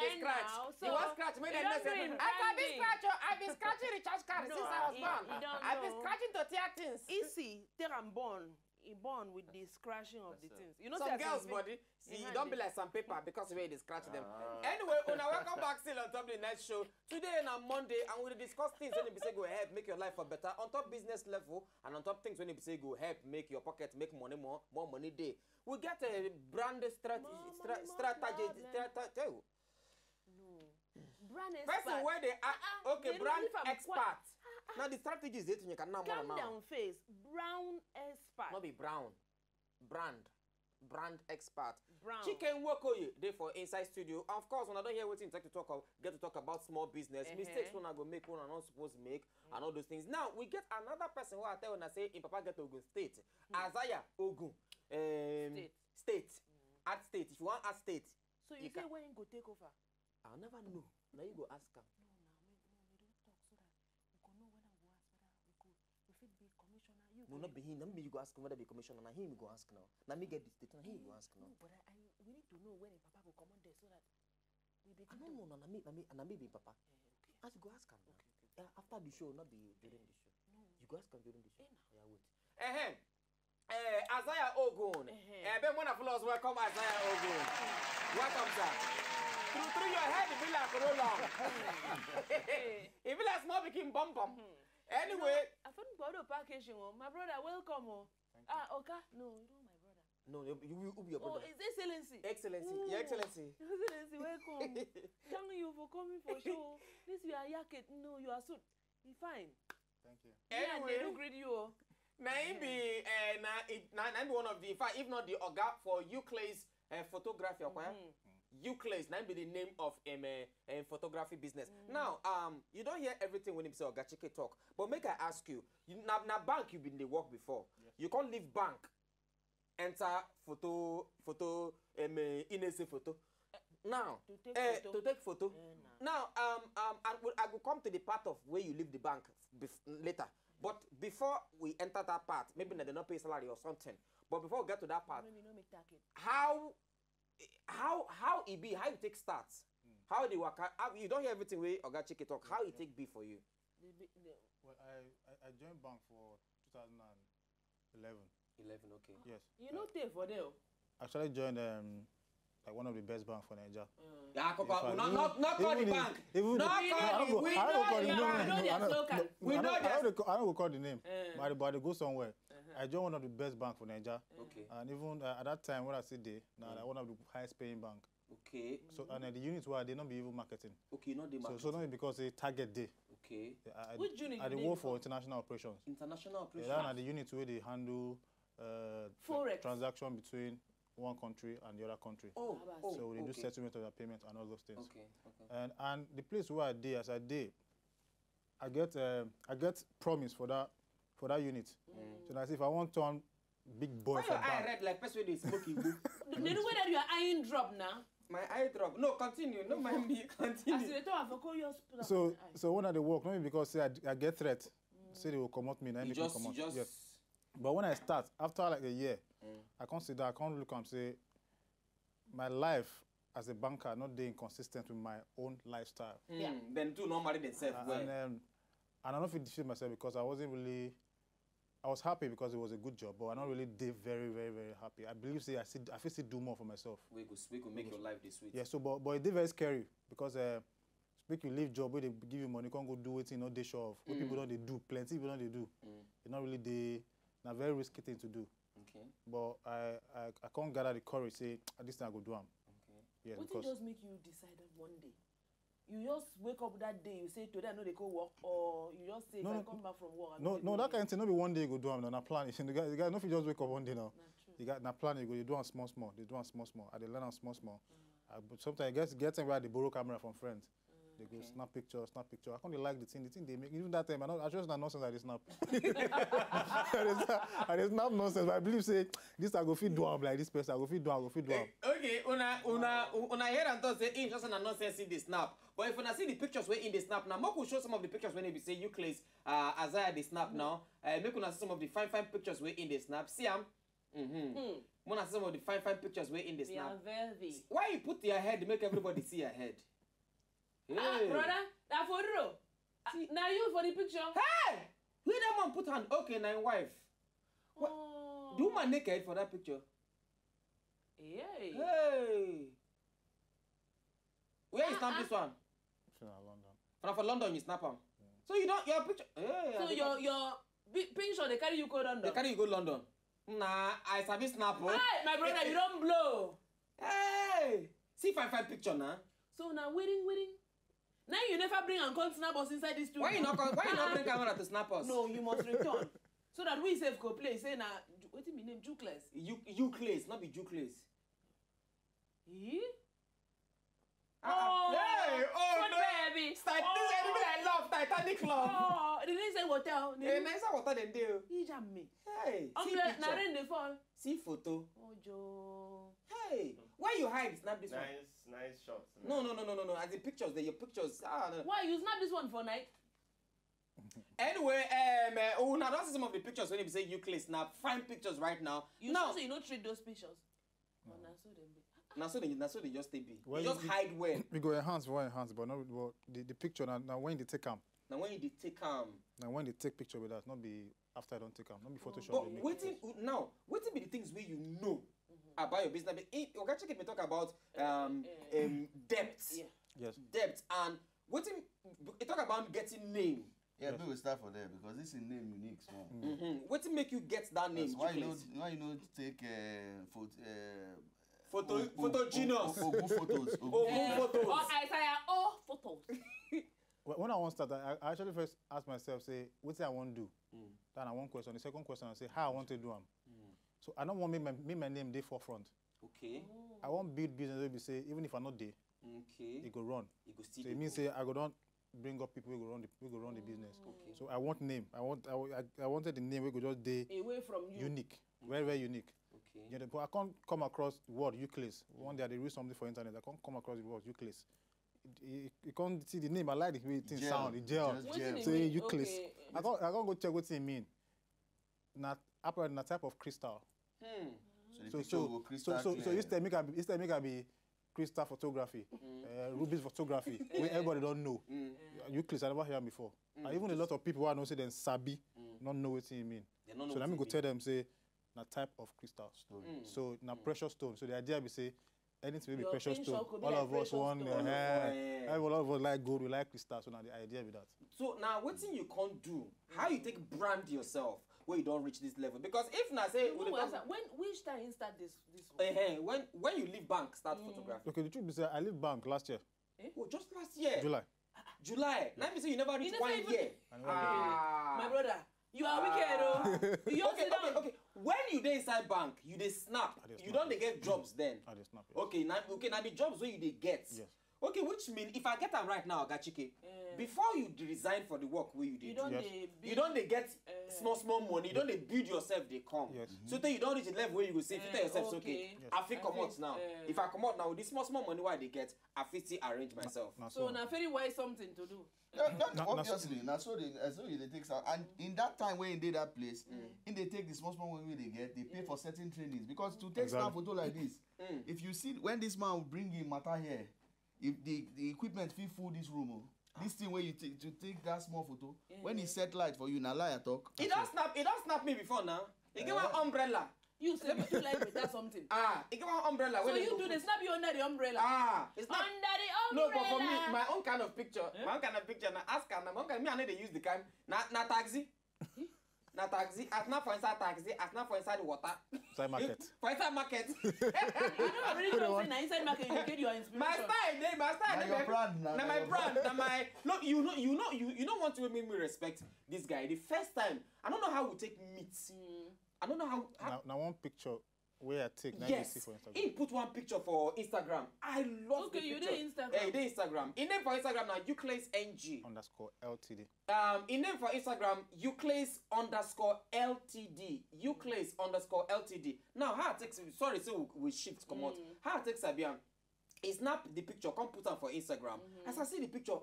they scratch. So you want scratch? Make them say, I've been scratching recharge card since I was born. I've been scratching to tear things. Easy, till I'm born. He born with the scratching of the things. You know, some girls' body, see, you don't be like some paper because where they scratch them. Anyway, when I welcome back still on top of the next show. Today on Monday, and we'll discuss things when you say go help make your life for better. On top business level, and on top things when you say go help make your pocket make money more money day. We get a brand strategy. No. Brand expert. Person where they are, okay, brand expert. Now the strategy is that you can now calm down face. Brown expert. Not be brown. Brand expert. Brown. Chicken work they for inside studio. And of course, when I don't hear what you get to talk about small business, mistakes when I go make one I'm not supposed to make, and all those things. Now we get another person who I tell when I say in Papa get to Ogun State. Isaiah Ogun. State. At state. If you want at state. So you say when you go take over? I'll never know. Now you go ask him. No, we don't talk so that we can know when I go ask whether we fit be commissioner. You no, not be him. Not be you go ask him whether be commissioner. Now him go ask now. Now me get the state. Now him go ask now. No, but we need to know when Papa will come on there so that we be. No. Now me be Papa. Okay. As you go ask him. Okay. After the show, not be during the show. No. You go ask him during the show. Yeah, wait. Isaiah Ogun. Ben one of us welcome Isaiah Ogun. Welcome, sir. Through your head, it be like roll on. It be like small became bum. Anyway, I found the packaging. My brother, welcome. Okay. No, you don't, my brother. No, you will be your brother. Oh, it's Excellency. Excellency. Your Excellency. Excellency, welcome. Thank you for coming for show. This you are jacket. No, you are suit. Be fine. Thank you. Anyway, they don't greet you. Now be one of the, in fact, if not the Oga for Euclid's photography. Euclid, now be the name of photography business. Now, you don't hear everything when you say Oga Chike talk, but make I ask you, na bank you been the work before. Yes. You can't leave bank, enter photo, inese photo. Now, to take photo. Now, I will come to the part of where you leave the bank later. But before we enter that part, maybe they don't pay salary or something. But before we get to that part, how it be, how you take starts, how they work, you don't hear everything where Oga Chike talk, how it take be for you? Well, I joined bank for 2011. 11, okay. Yes. You know take for them? I actually joined like one of the best banks for Nigeria. Yeah, not call the bank. We know I don't call the name, but they go somewhere. I joined one of the best banks for Nigeria. Okay. And even at that time when I sit there, now one of the highest paying bank. Okay. So and the units were they not be even marketing. Okay, not the marketing. So not because they target day. Okay. Which unit? I work for international operations. International operations. Yeah, and the units where they handle Forex transaction between one country and the other country. So we do settlement of the payment and all those things. Okay. And the place where I did, as I did, I get promise for that unit. So that's if I want to turn big boy for I read like person they smoking book. They know whether you are eyeing drop now. My eye drop. No, continue. No mind me. Continue. So when I work, not because say I get threat, say they will come out me, and they come out. Yes. But when I start, after like a year, I consider, I can't look and say, my life as a banker not being inconsistent with my own lifestyle. Then two not marry themselves. And I don't know if it defeated myself because I wasn't really, I was happy because it was a good job, but I not really did very happy. I believe say I feel still do more for myself. We could make your life this sweet. Yeah, so but it did very scary because speak you leave job where they give you money, you can't go do it, not they show off. What people don't they do, plenty people don't they do. It's not really they, not very risky thing to do. Okay. But I can't gather the courage say this thing I go do them. Okay. Yeah, what did just make you decide that one day? You just wake up that day, you say today I know they go work, or you just say if I come back from work. No, that kind of thing. Not be one day you go do them. Na plan. The guy, no, if you just wake up one day now. You got na plan. You go. You do them small. They do them small. I they learn them small. But sometimes get them where they borrow camera from friends. They go snap picture. I can't like the thing they make. Even that time, I just not nonsense that they snap. I just snap nonsense. But I believe say this I go feed do like this person. I go feed do. Okay, una hear and thought say in just a nonsense in the snap. But if una see the pictures where in the snap now, Mark will show some of the pictures when they be say Euclid, Isaiah the snap now. Make una see some of the fine pictures where in the snap. See am. Wanna see some of the fine pictures where in the snap. Very. Why you put your head to make everybody see your head? Hey. Brother, that for real. Now you for the picture. Hey! Where that man put hand? Okay, now your wife. Oh. Do man naked for that picture? Hey. Hey! Where you snap this one? London. For London, you snap him. So you don't your picture. Hey, So your picture they carry you go London. they carry you go London. Nah, I sabi snap. Oh. Hey, my brother, you don't blow. Hey! See fine picture now. So now waiting. Now you never bring and come snap us inside this studio. Why you not bring camera to snap us? No, you must return. So that we safe go play. Say now, what is my name? Jukeless. Euclase, not be Jukeless. Eh? Hey! Oh What no! baby? This enemy I love, Titanic love. Oh, they didn't say hotel. Hey, nice water than do. He jam me. Hey, see Umbrella, picture. now rain they fall. See photo. Oh, Joe. Hey, why you hide? Snap this one. Nice shots. No. As the pictures, your pictures. No. Why you snap this one for night? Anyway, now that's some of the pictures when you say Euclid snap. Fine pictures right now. You now, sure say you don't treat those pictures? Oh, now so them be. now so they just stay big. Well, you just hide well. We go enhance, but not well, the picture now when they take them. Now when you take Now when they take picture with us, not be after I don't take them, not be Photoshop. but they make waiting now, waiting be the things where you know about your business. Okay, check it. We talk about depth. Yeah. Yes. Depth and waiting. We talk about getting name. Yeah, we will start for there because this is name unique. So. What to make you get that name? Why you know take Photogenous. Ogun photos. Ogun photos. Or Isaiah photos. When I want to start, I actually first ask myself, say, what I want to do? Then I want question. The second question, I say, how I want to do them. So I don't want make my name there forefront. Okay. I want build business where we say, even if I'm not there, Okay. it go run. You go see. So it means say I go don't bring up people who go run the business. Okay. So I want name. I wanted the name we go just day Away from you. unique, very unique. Okay. Yeah, but I can't come across the word Euclid. One day they read something for internet. I can't come across the word Euclid. You can't see the name. I like the way it sound. The gel. So Euclid. Okay. I can't go check what it mean. Not apparently a type of crystal. So instead make I be crystal photography, rubies photography. Where everybody don't know. Euclid I never hear before. And even a lot of people who I know say them sabi, not know what it mean. So let me go tell them say, na type of crystal. So na precious stone. So the idea be say anything will be precious stone. All of us want all of us like gold, we like crystal. So now the idea be that. So now what thing you can't do? How you take brand yourself where you don't reach this level? Because if now say which time you start this one? when you leave bank start photography. Okay, the truth is that I leave bank last year. Oh, just last year. July. Now me say you never reach 1 year. My brother, you are wicked, oh. You okay. When you dey inside bank, you dey snap. You don't dey get jobs then. I dey snap. Yes. Okay, now the jobs where you dey get. Yes. Okay, which mean if I get them right now, Gachike, before you resign for the work where you did, you don't they get small money. You don't they build yourself. They come. Yes. So then you don't reach the level where you go say, if you tell yourself, okay, Yes. I feel come out now. If I come out now with this small money, why they get, I feel still arrange myself. So now very wise something to do. Obviously, now so they take some, and in that time when they did that place, in they take the small money they get, they pay for certain trainings because to take snap photo like this, if you see when this man will bring in matter here, if the equipment fit full this room, this thing where you take to take that small photo, when he set light for you, now lie I talk. It don't snap me before now. He give one umbrella. You say you like better something. He give one umbrella. So you do the snap you under the umbrella. It's not Under the no, umbrella. but for me, my own kind of picture, now ask her, my own kind, me I know they use the kind, na taxi. Na taxi, I snap for inside taxi, I snap for inside the water. Inside market. For inside market. You don't really know say na inside market you get your inspiration. My style, Now your brand, now my brand, now my look. You don't want to make me respect this guy. The first time, I don't know how we take meet. I don't know how. Now one picture where I take. Yes. See for Instagram. He put one picture for Instagram. I love the picture. Okay, you did Instagram. Yeah, you did Instagram. In name for Instagram now, Euclid NG. _LTD. In name for Instagram, Euclid _LTD. Euclid _LTD. Now, how I take, sorry, so we shift come out. How I take Sabian, he snap the picture, come put on for Instagram. As I see the picture,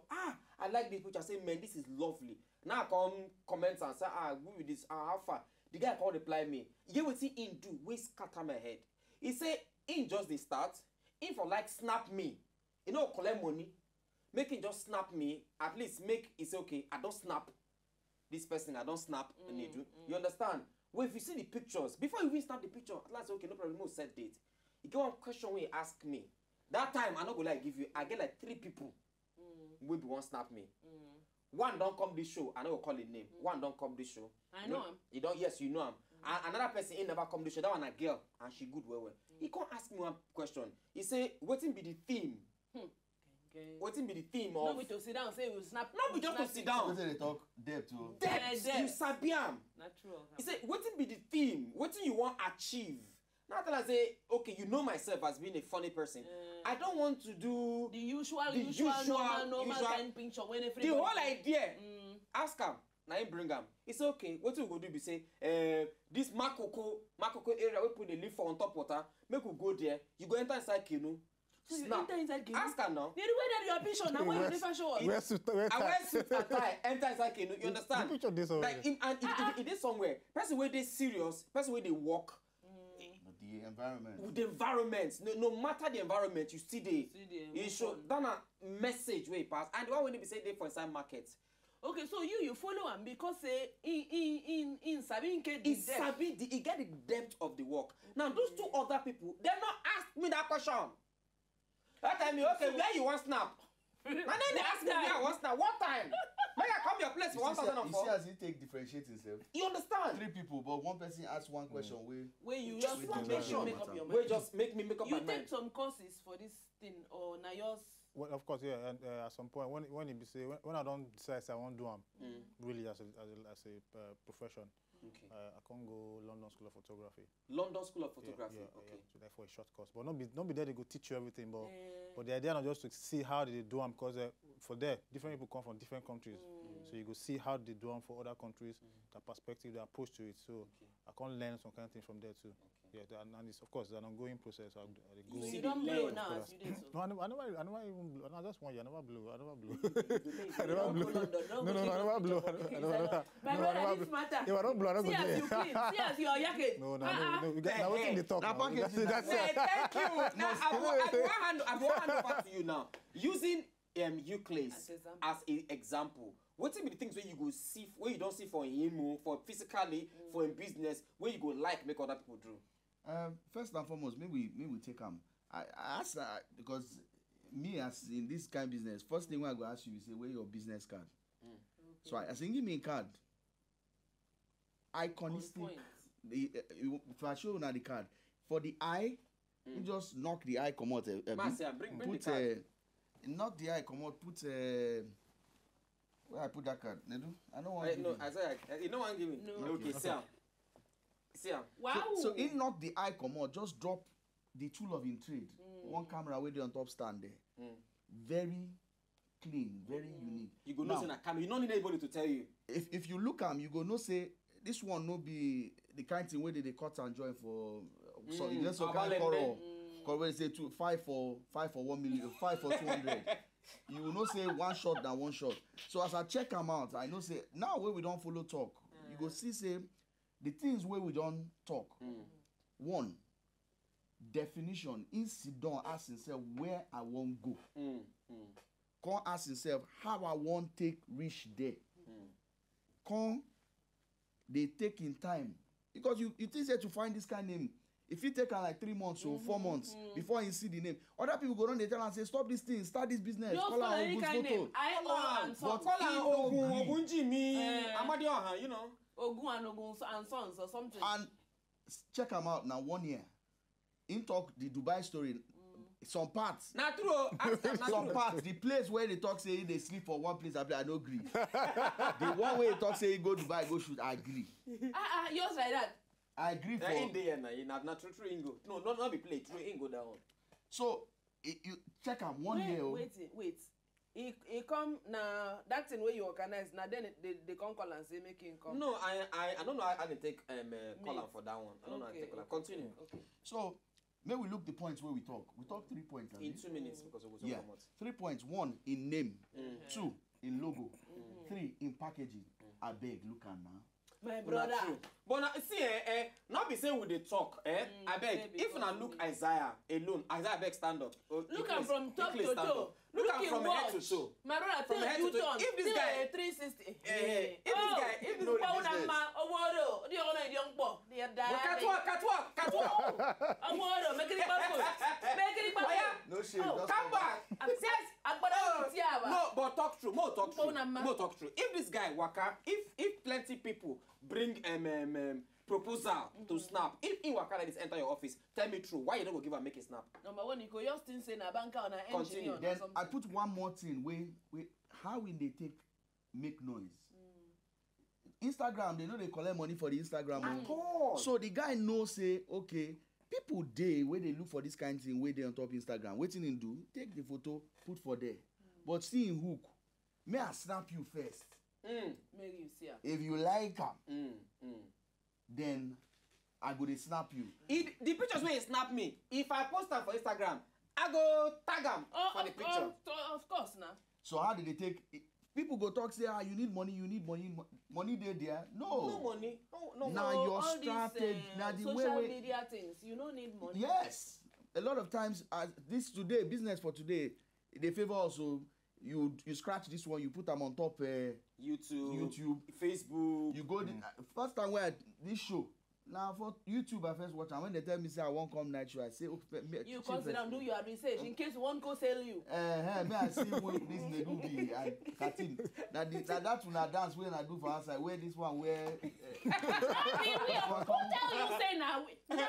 I like the picture. I say, man, this is lovely. Now I come comments and say, good with this, how far? The guy can't reply me. You will see him do, we scatter my head. He say, in just the start, in for like snap me. You know, collect money. make him just snap me, at least make it's okay. I don't snap this person, I don't snap Nedu. You understand? Well, if you see the pictures, before you even snap the picture, at last okay, no problem, no set date. You get one question when you ask me. That time I not go like give you, I get like 3 people will be one snap me. One don't come this show, I know call his name. One don't come this show. I know him. You don't, yes, you know him. Another person ain't never come this show. That one a girl and she good well. He can't ask me one question. He say, what be the theme? What be the theme of? No, we to sit down say we snap. No, we just to sit down. They talk depth too. Depth. You sabi am. Natural. He say, what be the theme? What you want achieve? Now tell I say, okay, you know myself as being a funny person. I don't want to do the usual normal kind picture when everybody. The whole idea. Ask him. Now him bring him. It's okay. What we go do be say, this Makoko area we put the leaf for on top water. Make we go there. You go enter inside canoe. So you enter inside canoe. Ask her now. The way that you are picture now, why you never show us? I wear suit and tie. Enter inside canoe. You understand? The picture this already. Like it is somewhere. Person where they serious. Person where they walk. The environment. With the environment, no matter the environment, you see the you show that a message where it pass. And the one when they be say they for inside market. Okay, so you follow him because in Sabi he get the depth of the work. Now those 2 other people, they not ask me that question. That time okay, where you want snap? And then they ask me where I want snap. What time? May I come your place for 1004? You see as he take differentiate himself. You understand? 3 people, but one person asks one question. Where you just make up your mind. Where just make me make up my mind. You take some courses for this thing or na yours? Well, of course, yeah. And at some point, when it be say when I don't decide I won't do them really as a profession. Okay. I can't go London School of Photography. London School of Photography. Yeah, okay. So for a short course, but not be there. They go teach you everything, but the idea not just to see how they do them because for there different people come from different countries, so you go see how they do them for other countries, the perspective, the approach to it. So I can learn some kind of things from there too. Yeah, and it's of course it's an ongoing process. So you don't blow now as you did so. No, I never even blow. No, just 1 year. I never blow. I never blow. I never blow. No, I never blow. My brother, this matter. Yeah, I don't blow. I don't go there. See as you clean. See as you are yakking. No. We get now. What's in the talk? That's it. Thank you. Now I will hand over to you now. Using Euclid as an example. What be the things where you go see, where you don't see for him, for physically, for in business, where you go like make other people do? First and foremost, maybe we take them. I ask because me as in this kind of business, first thing when I go ask you, you say where your business card. Okay. So I say give me a card. Iconistic. If I show you now the card for the eye, you just knock the eye come out. Bring the card. Knock the eye come out. Put where I put that card? Nedu? I don't want. No, Isaiah, you don't want to give me. No. Okay, see. Wow. So he knock the eye come out. Just drop the tool of in trade. One camera where they on top stand there. Very clean, very unique. You go know in a camera. You don't need anybody to tell you. If you look at you go no say this one no be the kind thing where they cut and join for. So you just kind of color. Where they say 5 for 1 million, 5 for 200. You will not say one shot than one shot. So as I check them out, I know say now where we don't follow talk, you go see say the things where we don't talk. One, definition. He sit down, ask himself where I want go. Come ask himself how I want take reach there. Come they take in time because you think say to find this kind of name. If you take like 3 months or 4 months before you see the name, other people go down they tell and say stop this thing, start this business. Just call her Ogun's photo. Call her Ogun Jimmy, Amadioha, you know. Ogun and Ogun and Sons or something. And check them out now 1 year. In talk the Dubai story. Some parts. Not true. Some parts. The place where they talk say they sleep for one place, I don't agree. The one where they talk say go Dubai, go shoot, I agree. Yours like that. I agree for. In there now, not true Ingo. No, not be play true Ingo down. So you check out 1 year. Wait. He come now. That thing where you organize now. Then they come call and say make him come. No, I don't know how they take call for that one. I don't know how to take call. Continue. Okay. So may we look the points where we talk. We talk 3 points. In 2 minutes because it was so much. 3 points. 1 in name. 2 in logo. 3 in packaging. I beg, look at now. My brother. But now, see, not be saying with the talk, I beg. If I look Isaiah alone, Isaiah beg stand up. Look at from top to toe. Look at from head to toe. My brother, from head to toe. If this guy 360. if this guy, if this business. No shame. Come back. No, but talk true. More talk true. If this guy waka, if plenty people bring proposal to snap, if in waka like this enter your office, tell me true. Why you don't go give and make a snap? Number one, you go just think say na banker or na engineer or then something. I put one more thing. How will they make noise? Instagram, they know they collect money for the Instagram. So the guy knows, say, okay, people day where they look for this kind of thing, where they on top Instagram, waiting in do, take the photo, put for there. But see in hook, may I snap you first? Make you see. If you like them, then I go to snap you. The pictures where you snap me, if I post them for Instagram, I go tag them for the picture. Of course, now. So how did they take it? People go talk, say, you need money, money there. No. No money. No. Now your strategy, now the social media things, you don't need money. Yes. A lot of times, this today, business for today, they favor also, you scratch this one, you put them on top YouTube, Facebook. You go, first time where this show, now for YouTube I first watch, and when they tell me say I won't come night show, I say, okay, you consider and do your research in case one go sell you. May I see what this they do be and cartoon. That one I dance when I do for outside. Where this one who tell you say now? No.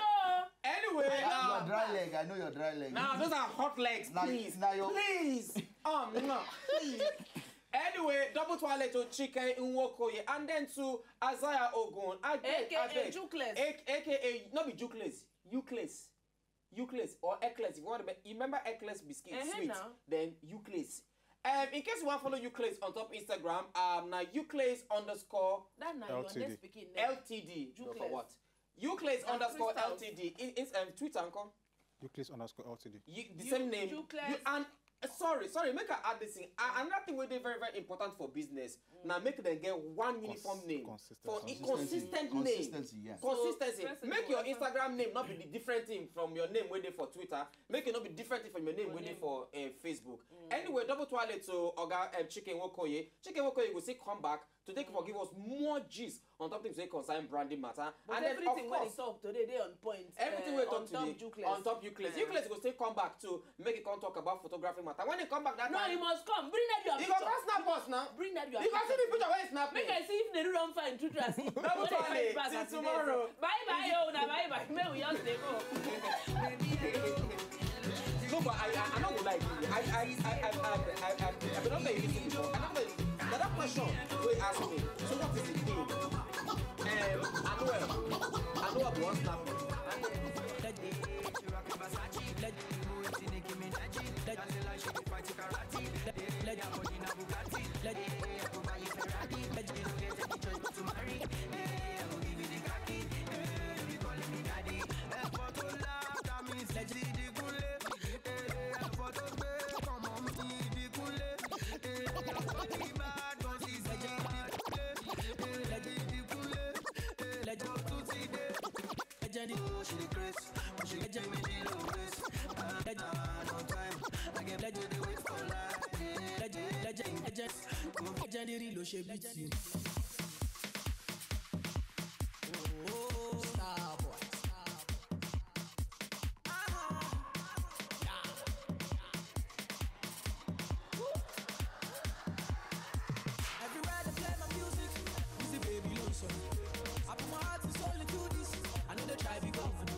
Anyway, your dry leg. I know your dry leg. Now those are hot legs. Please. Please. No. Please. Anyway, double toilet to Chicken Nwokoye and then to Isaiah Ogun. AKA Jukeless. AKA not be Jukeless. Euclid or Ecless. If you want to remember Ecless biscuit sweet, then Euclid. In case you want to follow Euclid on top Instagram, now Euclid _ that now your next speaking LTD. No, for what? Euclid _ LTD. In Twitter, uncle. Euclid _ LTD. The same name. And sorry, make I add this thing. Another thing we do very, very important for business. Now make them get one uniform name. For consistent name. Consistency. Make your Instagram name not be the different thing from your name waiting for Twitter. Make it not be different thing from your name waiting for Facebook. Anyway, double toilet to Oga Chicken Nwokoye. Chicken Nwokoye will say come back to take for give us more gist on top things they concern branding matter. But and everything then when we talk today, they on point. Everything we talk today on top Euclid. Yeah. Euclid will still come back to make it come talk about photography matter. When they come back that time, you must come. Bring that your you picture. You can snap us now. Bring that your picture. You can see the picture where it's snapping. Make I see if they do don't find Twitter. Double toilet. See tomorrow. Bye, bye. May we just go. No, but I'm not gonna lie to you. I've been on the listen before. That question we ask me. So what is the thing? I know what wants snapping. Everywhere they play my music, Baby Lotion. I put my heart and soul into this. I know they try to be confident.